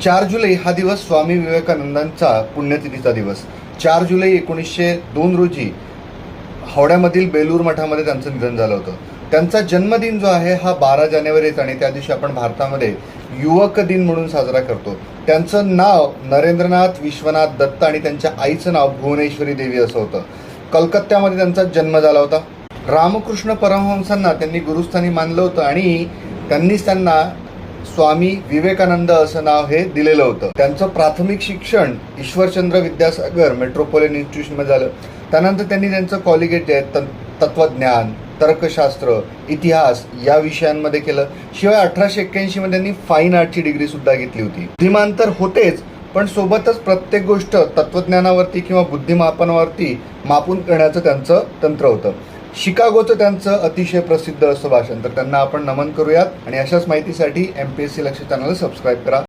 4 जुलै हा दिवस स्वामी विवेकानंदांचा पुण्यतिथीचा दिवस. 4 जुलै 1902 रोजी हावड्यामधील बेलूर मठामध्ये त्यांचं निधन झालं होतं. त्यांचा जन्मदिन जो आहे हा 12 जानेवारीच आणि त्या दिवशी आपण भारतामध्ये युवक दिन म्हणून साजरा करतो. त्यांचं नाव नरेंद्रनाथ विश्वनाथ दत्त आणि त्यांच्या आईचं नाव भुवनेश्वरी देवी असं होतं. कलकत्त्यामध्ये त्यांचा जन्म झाला होता. रामकृष्ण परमहंसांना त्यांनी गुरुस्थानी मानलं होतं आणि त्यांनीच त्यांना स्वामी विवेकानंद असं नाव हे दिलेलं होतं. त्यांचं प्राथमिक शिक्षण ईश्वरचंद्र विद्यासागर मेट्रोपॉलिटन इन्स्टिट्यूशनमध्ये झालं. त्यानंतर त्यांनी त्यांचं कॉलेज तत्वज्ञान, तर्कशास्त्र, इतिहास या विषयांमध्ये केलं. शिवाय 1881 मध्ये त्यांनी फाईन आर्टची डिग्री सुद्धा घेतली होती. बुद्धिमान तर होतेच, पण सोबतच प्रत्येक गोष्ट तत्वज्ञानावरती किंवा बुद्धिमापनावरती मापून करण्याचं त्यांचं तंत्र होतं. शिकागोचं त्यांचं अतिशय प्रसिद्ध असं भाषण. तर त्यांना आपण नमन करूयात आणि अशाच माहितीसाठी MPSC लक्ष चॅनलला सबस्क्राईब करा.